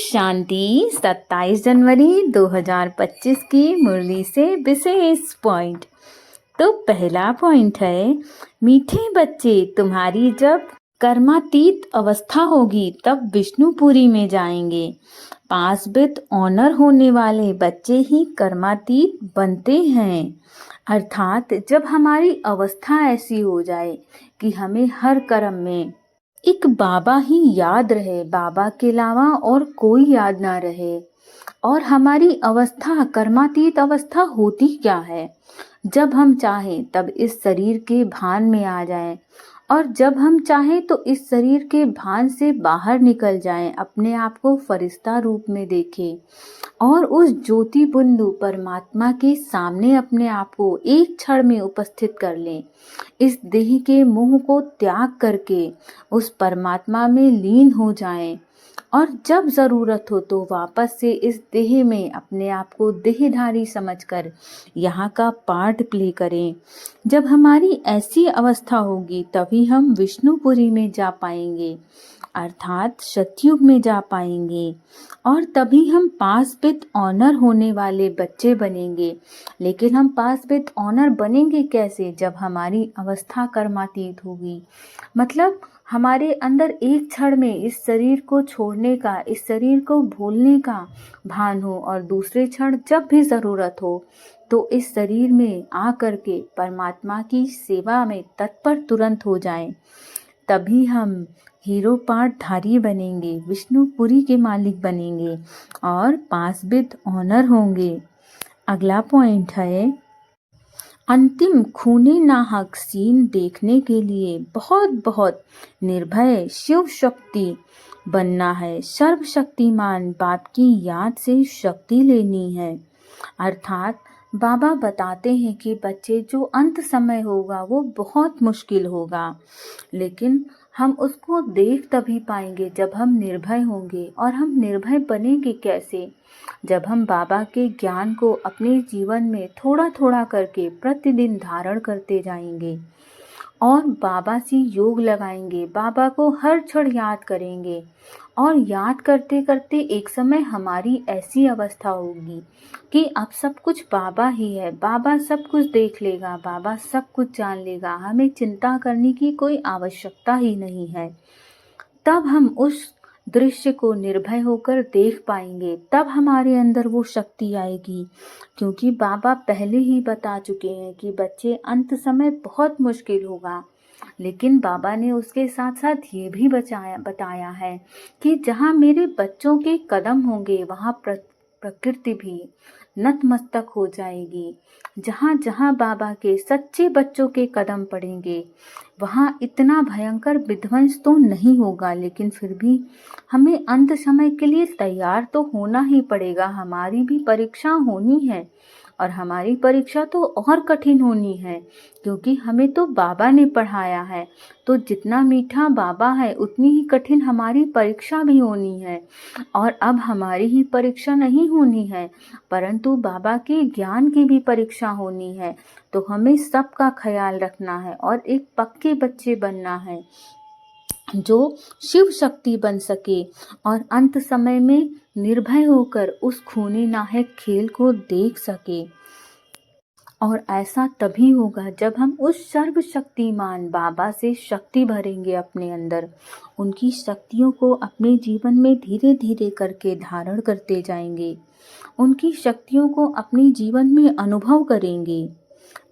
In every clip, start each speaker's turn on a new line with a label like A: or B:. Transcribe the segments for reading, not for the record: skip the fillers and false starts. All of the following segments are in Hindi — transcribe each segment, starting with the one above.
A: शांति 27 जनवरी 2025 की मुरली से विशेष पॉइंट। तो पहला पॉइंट है, मीठे बच्चे, तुम्हारी जब कर्मातीत अवस्था होगी तब विष्णुपुरी में जाएंगे। पास विद ऑनर होने वाले बच्चे ही कर्मातीत बनते हैं। अर्थात जब हमारी अवस्था ऐसी हो जाए कि हमें हर कर्म में एक बाबा ही याद रहे, बाबा के अलावा और कोई याद ना रहे। और हमारी अवस्था कर्मातीत अवस्था होती क्या है? जब हम चाहें तब इस शरीर के भान में आ जाएं, और जब हम चाहें तो इस शरीर के भान से बाहर निकल जाएं, अपने आप को फरिश्ता रूप में देखें और उस ज्योति बिंदु परमात्मा के सामने अपने आप को एक क्षण में उपस्थित कर लें। इस देह के मोह को त्याग करके उस परमात्मा में लीन हो जाएं, और जब ज़रूरत हो तो वापस से इस देह में अपने आप को देहधारी समझकर यहाँ का पार्ट प्ले करें। जब हमारी ऐसी अवस्था होगी तभी हम विष्णुपुरी में जा पाएंगे, अर्थात सतयुग में जा पाएंगे, और तभी हम पास विद ऑनर होने वाले बच्चे बनेंगे। लेकिन हम पास विद ऑनर बनेंगे कैसे? जब हमारी अवस्था कर्मातीत होगी, मतलब हमारे अंदर एक क्षण में इस शरीर को छोड़ने का, इस शरीर को भूलने का भान हो, और दूसरे क्षण जब भी ज़रूरत हो तो इस शरीर में आ करके परमात्मा की सेवा में तत्पर तुरंत हो जाएं। तभी हम हीरो पाठधारी बनेंगे, विष्णुपुरी के मालिक बनेंगे और पास विद ऑनर होंगे। अगला पॉइंट है, अंतिम खूनी नाहक सीन देखने के लिए बहुत बहुत निर्भय शिव शक्ति बनना है। सर्वशक्तिमान बाप की याद से शक्ति लेनी है। अर्थात बाबा बताते हैं कि बच्चे, जो अंत समय होगा वो बहुत मुश्किल होगा, लेकिन हम उसको देख तभी पाएंगे जब हम निर्भय होंगे। और हम निर्भय बनेंगे कैसे? जब हम बाबा के ज्ञान को अपने जीवन में थोड़ा थोड़ा करके प्रतिदिन धारण करते जाएंगे और बाबा से योग लगाएंगे, बाबा को हर क्षण याद करेंगे, और याद करते करते एक समय हमारी ऐसी अवस्था होगी कि अब सब कुछ बाबा ही है, बाबा सब कुछ देख लेगा, बाबा सब कुछ जान लेगा, हमें चिंता करने की कोई आवश्यकता ही नहीं है। तब हम उस दृश्य को निर्भय होकर देख पाएंगे, तब हमारे अंदर वो शक्ति आएगी। क्योंकि बाबा पहले ही बता चुके हैं कि बच्चे, अंत समय बहुत मुश्किल होगा, लेकिन बाबा ने उसके साथ साथ ये भी बताया है कि जहाँ मेरे बच्चों के कदम होंगे वहाँ प्रकृति भी नतमस्तक हो जाएगी। जहाँ जहाँ बाबा के सच्चे बच्चों के कदम पड़ेंगे वहाँ इतना भयंकर विध्वंस तो नहीं होगा, लेकिन फिर भी हमें अंत समय के लिए तैयार तो होना ही पड़ेगा। हमारी भी परीक्षा होनी है, और हमारी परीक्षा तो और कठिन होनी है, क्योंकि हमें तो बाबा ने पढ़ाया है। तो जितना मीठा बाबा है उतनी ही कठिन हमारी परीक्षा भी होनी है। और अब हमारी ही परीक्षा नहीं होनी है, परंतु बाबा के ज्ञान की भी परीक्षा होनी है। तो हमें सबका ख्याल रखना है और एक पक्के बच्चे बनना है जो शिव शक्ति बन सके और अंत समय में निर्भय होकर उस खूनी नाहक खेल को देख सके। और ऐसा तभी होगा जब हम उस सर्वशक्तिमान बाबा से शक्ति भरेंगे अपने अंदर, उनकी शक्तियों को अपने जीवन में धीरे धीरे करके धारण करते जाएंगे, उनकी शक्तियों को अपने जीवन में अनुभव करेंगे।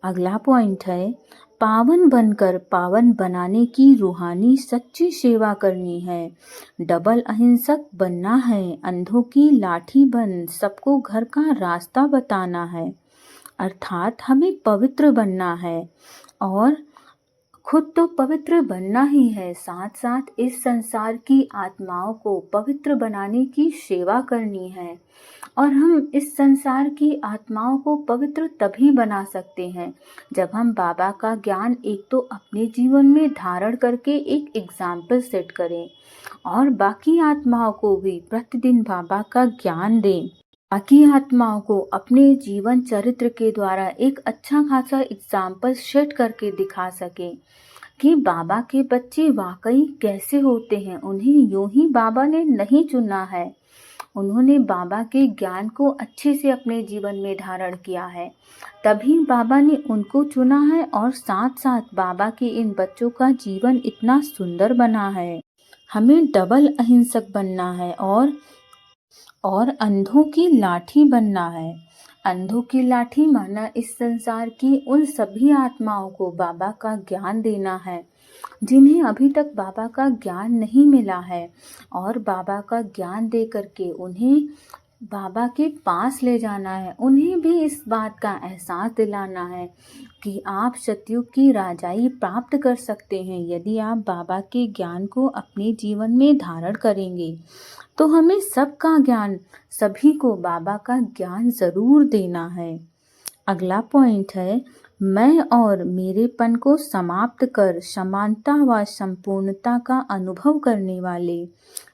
A: अगला पॉइंट है, पावन बनकर पावन बनाने की रूहानी सच्ची सेवा करनी है। डबल अहिंसक बनना है, अंधों की लाठी बन सबको घर का रास्ता बताना है। अर्थात हमें पवित्र बनना है, और खुद तो पवित्र बनना ही है, साथ साथ इस संसार की आत्माओं को पवित्र बनाने की सेवा करनी है। और हम इस संसार की आत्माओं को पवित्र तभी बना सकते हैं जब हम बाबा का ज्ञान एक तो अपने जीवन में धारण करके एक एग्जाम्पल सेट करें, और बाकी आत्माओं को भी प्रतिदिन बाबा का ज्ञान दें। बाकी आत्माओं को अपने जीवन चरित्र के द्वारा एक अच्छा खासा एग्जाम्पल सेट करके दिखा सके कि बाबा के बच्चे वाकई कैसे होते हैं। उन्हें यूं ही बाबा ने नहीं चुना है, उन्होंने बाबा के ज्ञान को अच्छे से अपने जीवन में धारण किया है, तभी बाबा ने उनको चुना है और साथ साथ बाबा के इन बच्चों का जीवन इतना सुंदर बना है। हमें डबल अहिंसक बनना है और अंधों की लाठी बनना है। अंधों की लाठी माना इस संसार की उन सभी आत्माओं को बाबा का ज्ञान देना है जिन्हें अभी तक बाबा का ज्ञान नहीं मिला है, और बाबा का ज्ञान दे करके उन्हें बाबा के पास ले जाना है। उन्हें भी इस बात का एहसास दिलाना है कि आप सतयुग की राजाई प्राप्त कर सकते हैं यदि आप बाबा के ज्ञान को अपने जीवन में धारण करेंगे। तो हमें सबका ज्ञान, सभी को बाबा का ज्ञान ज़रूर देना है। अगला पॉइंट है, मैं और मेरेपन को समाप्त कर समानता व संपूर्णता का अनुभव करने वाले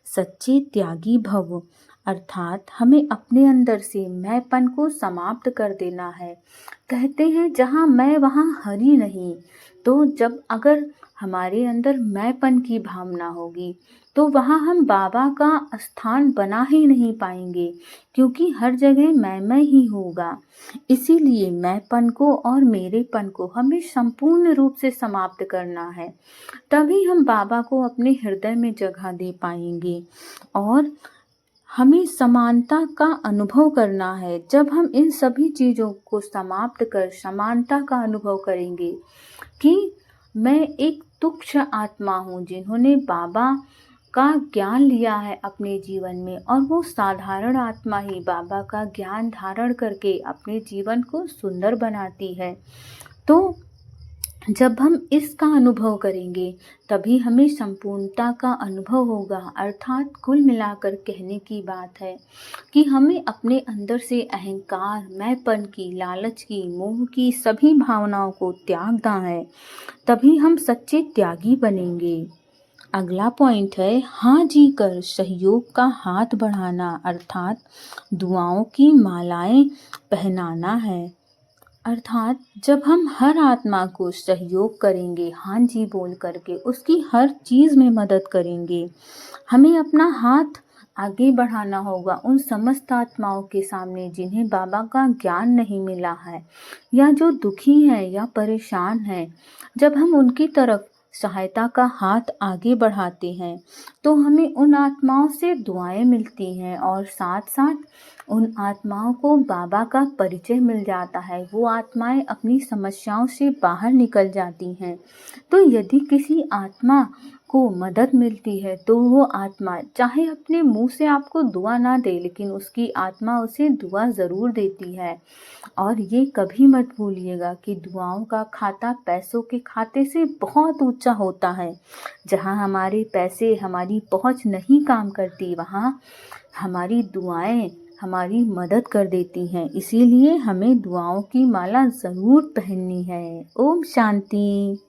A: सच्चे त्यागी भव। अर्थात हमें अपने अंदर से मैंपन को समाप्त कर देना है। कहते हैं जहाँ मैं वहाँ हरि नहीं। तो जब अगर हमारे अंदर मैंपन की भावना होगी तो वहाँ हम बाबा का स्थान बना ही नहीं पाएंगे, क्योंकि हर जगह मैं ही होगा। इसीलिए मैंपन को और मेरेपन को हमें संपूर्ण रूप से समाप्त करना है, तभी हम बाबा को अपने हृदय में जगह दे पाएंगे। और हमें समानता का अनुभव करना है। जब हम इन सभी चीज़ों को समाप्त कर समानता का अनुभव करेंगे कि मैं एक तुच्छ आत्मा हूँ जिन्होंने बाबा का ज्ञान लिया है अपने जीवन में, और वो साधारण आत्मा ही बाबा का ज्ञान धारण करके अपने जीवन को सुंदर बनाती है। तो जब हम इसका अनुभव करेंगे तभी हमें संपूर्णता का अनुभव होगा। अर्थात कुल मिलाकर कहने की बात है कि हमें अपने अंदर से अहंकार, मैंपन की, लालच की, मोह की सभी भावनाओं को त्यागना है, तभी हम सच्चे त्यागी बनेंगे। अगला पॉइंट है, हाँ जी कर सहयोग का हाथ बढ़ाना। अर्थात दुआओं की मालाएं पहनाना है। अर्थात जब हम हर आत्मा को सहयोग करेंगे, हाँ जी बोल करके उसकी हर चीज़ में मदद करेंगे, हमें अपना हाथ आगे बढ़ाना होगा उन समस्त आत्माओं के सामने जिन्हें बाबा का ज्ञान नहीं मिला है या जो दुखी हैं या परेशान हैं। जब हम उनकी तरफ सहायता का हाथ आगे बढ़ाते हैं तो हमें उन आत्माओं से दुआएं मिलती हैं और साथ साथ उन आत्माओं को बाबा का परिचय मिल जाता है। वो आत्माएं अपनी समस्याओं से बाहर निकल जाती हैं। तो यदि किसी आत्मा को मदद मिलती है तो वो आत्मा चाहे अपने मुंह से आपको दुआ ना दे, लेकिन उसकी आत्मा उसे दुआ ज़रूर देती है। और ये कभी मत भूलिएगा कि दुआओं का खाता पैसों के खाते से बहुत ऊंचा होता है। जहाँ हमारे पैसे, हमारी पहुँच नहीं काम करती, वहाँ हमारी दुआएं हमारी मदद कर देती हैं। इसीलिए हमें दुआओं की माला ज़रूर पहननी है। ओम शांति।